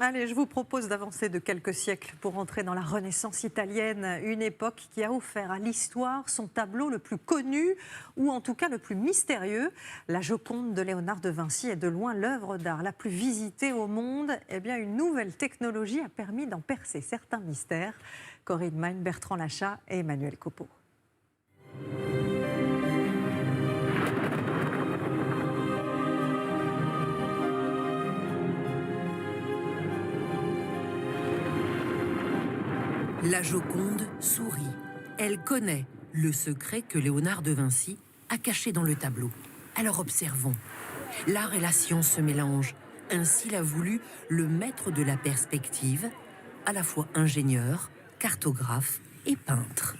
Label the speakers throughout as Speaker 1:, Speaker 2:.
Speaker 1: Allez, je vous propose d'avancer de quelques siècles pour entrer dans la Renaissance italienne, une époque qui a offert à l'histoire son tableau le plus connu, ou en tout cas le plus mystérieux. La Joconde de Léonard de Vinci est de loin l'œuvre d'art la plus visitée au monde. Eh bien, une nouvelle technologie a permis d'en percer certains mystères. Corinne Magne, Bertrand Lachat et Emmanuel Copeau.
Speaker 2: La Joconde sourit. Elle connaît le secret que Léonard de Vinci a caché dans le tableau. Alors observons. L'art et la science se mélangent. Ainsi l'a voulu le maître de la perspective, à la fois ingénieur, cartographe et peintre.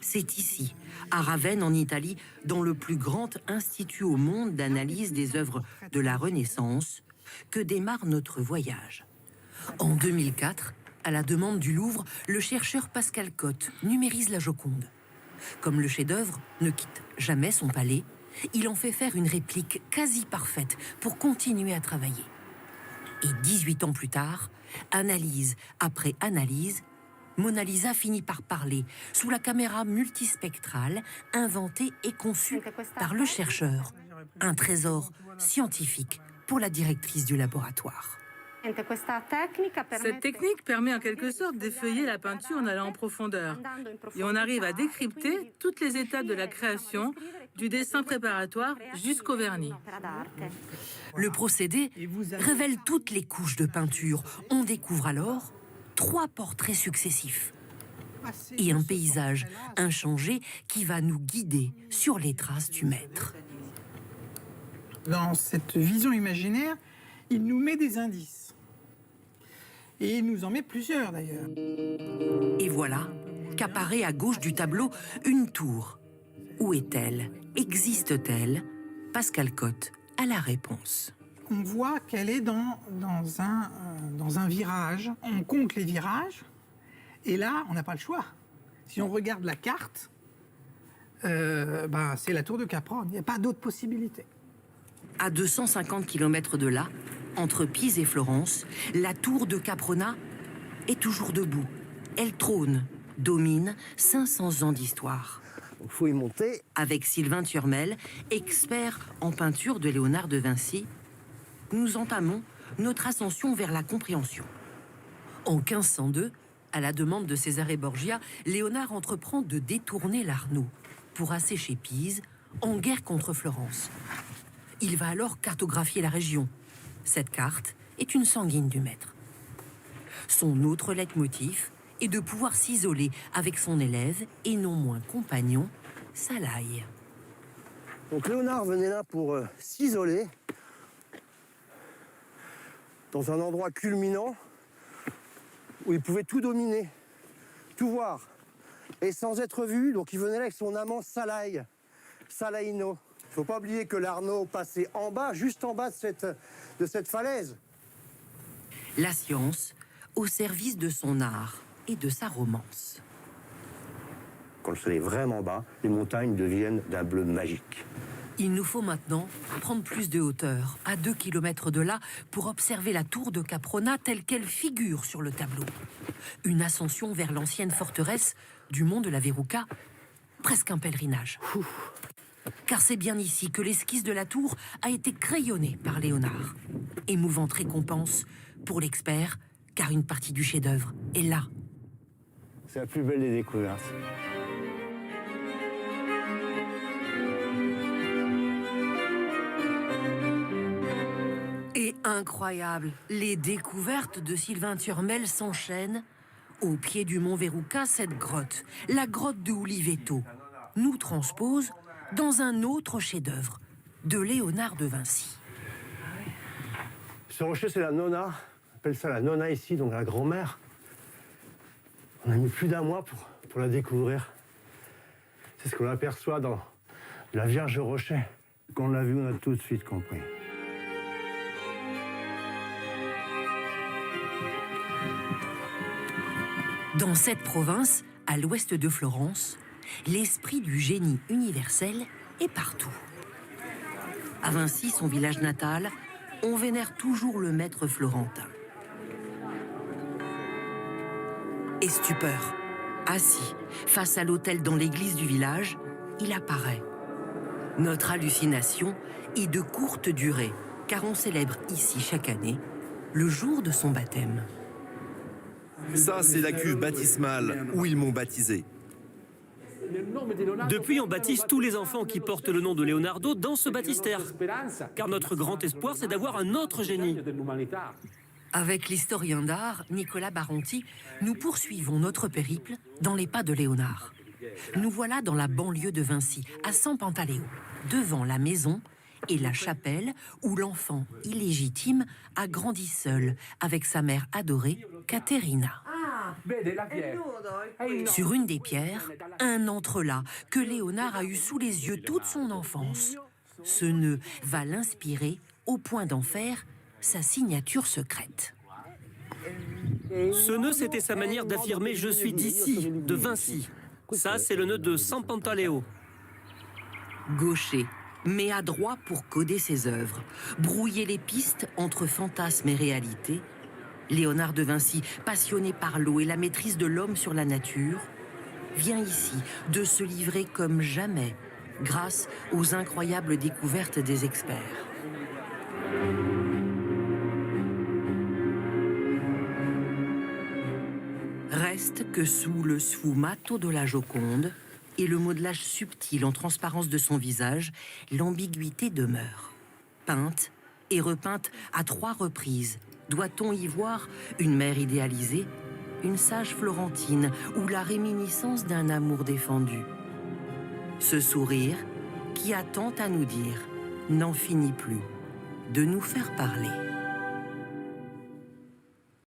Speaker 2: C'est ici, à Ravenne en Italie, dans le plus grand institut au monde d'analyse des œuvres de la Renaissance, que démarre notre voyage. En 2004, à la demande du Louvre, le chercheur Pascal Cotte numérise la Joconde. Comme le chef-d'œuvre ne quitte jamais son palais, il en fait faire une réplique quasi parfaite pour continuer à travailler. Et 18 ans plus tard, analyse après analyse, Mona Lisa finit par parler sous la caméra multispectrale inventée et conçue par le chercheur. Un trésor scientifique pour la directrice du laboratoire.
Speaker 3: Cette technique permet en quelque sorte d'effeuiller la peinture en allant en profondeur. Et on arrive à décrypter toutes les étapes de la création, du dessin préparatoire jusqu'au vernis.
Speaker 2: Le procédé révèle toutes les couches de peinture. On découvre alors 3 portraits successifs et un paysage inchangé qui va nous guider sur les traces du maître.
Speaker 4: Dans cette vision imaginaire, il nous met des indices. Et il nous en met plusieurs d'ailleurs.
Speaker 2: Et voilà qu'apparaît à gauche du tableau une tour. Où est-elle? Existe-t-elle? Pascal Cotte a la réponse.
Speaker 4: On voit qu'elle est dans un virage. On compte les virages. Et là, on n'a pas le choix. Si on regarde la carte, c'est la tour de Caprone. Il n'y a pas d'autre possibilité.
Speaker 2: À 250 km de là, entre Pise et Florence, la tour de Caprona est toujours debout. Elle trône, domine 500 ans d'histoire.
Speaker 5: Il faut y monter.
Speaker 2: Avec Sylvain Turmel, expert en peinture de Léonard de Vinci, nous entamons notre ascension vers la compréhension. En 1502, à la demande de Cesare Borgia, Léonard entreprend de détourner l'Arno pour assécher Pise, en guerre contre Florence. Il va alors cartographier la région. Cette carte est une sanguine du maître. Son autre leitmotiv est de pouvoir s'isoler avec son élève et non moins compagnon, Salaï.
Speaker 5: Donc Léonard venait là pour s'isoler dans un endroit culminant où il pouvait tout dominer, tout voir, et sans être vu. Donc il venait là avec son amant Salaï, Salaïno. Il ne faut pas oublier que l'Arno passait en bas, juste en bas de cette falaise.
Speaker 2: La science au service de son art et de sa romance.
Speaker 5: Quand le soleil est vraiment bas, les montagnes deviennent d'un bleu magique.
Speaker 2: Il nous faut maintenant prendre plus de hauteur, à 2 km de là, pour observer la tour de Caprona telle qu'elle figure sur le tableau. Une ascension vers l'ancienne forteresse du mont de la Verruca, presque un pèlerinage. Car c'est bien ici que l'esquisse de la tour a été crayonnée par Léonard. Émouvante récompense pour l'expert, car une partie du chef-d'œuvre est là.
Speaker 5: C'est la plus belle des découvertes.
Speaker 2: Et incroyable, les découvertes de Sylvain Turmel s'enchaînent. Au pied du mont Verruca, cette grotte, la grotte de Oliveto, nous transpose dans un autre chef-d'œuvre de Léonard de Vinci.
Speaker 5: Ce rocher, c'est la nonna. On appelle ça la nonna ici, donc la grand-mère. On a mis plus d'1 mois pour la découvrir. C'est ce qu'on aperçoit dans la Vierge Rocher. Quand on l'a vu, on a tout de suite compris.
Speaker 2: Dans cette province, à l'ouest de Florence, l'esprit du génie universel est partout. À Vinci, son village natal, on vénère toujours le maître florentin. Et stupeur, assis face à l'autel dans l'église du village, il apparaît. Notre hallucination est de courte durée, car on célèbre ici chaque année le jour de son baptême.
Speaker 6: Ça, c'est la cuve baptismale où ils m'ont baptisé.
Speaker 7: Depuis, on baptise tous les enfants qui portent le nom de Leonardo dans ce baptistère. Car notre grand espoir, c'est d'avoir un autre génie.
Speaker 2: Avec l'historien d'art Nicolas Baronti, nous poursuivons notre périple dans les pas de Léonard. Nous voilà dans la banlieue de Vinci, à San Pantaleo, devant la maison et la chapelle où l'enfant illégitime a grandi seul avec sa mère adorée, Caterina. Sur une des pierres, un entrelacs que Léonard a eu sous les yeux toute son enfance. Ce nœud va l'inspirer au point d'en faire sa signature secrète.
Speaker 7: Ce nœud, c'était sa manière d'affirmer « je suis d'ici », de Vinci. Ça, c'est le nœud de San Pantaleo.
Speaker 2: Gaucher, mais adroit pour coder ses œuvres, brouiller les pistes entre fantasme et réalité, Léonard de Vinci, passionné par l'eau et la maîtrise de l'homme sur la nature, vient ici de se livrer comme jamais grâce aux incroyables découvertes des experts. Reste que sous le sfumato de la Joconde et le modelage subtil en transparence de son visage, l'ambiguïté demeure. Peinte et repeinte à 3 reprises, doit-on y voir une mère idéalisée, une sage florentine ou la réminiscence d'un amour défendu? Ce sourire, qui a tant à nous dire, n'en finit plus de nous faire parler.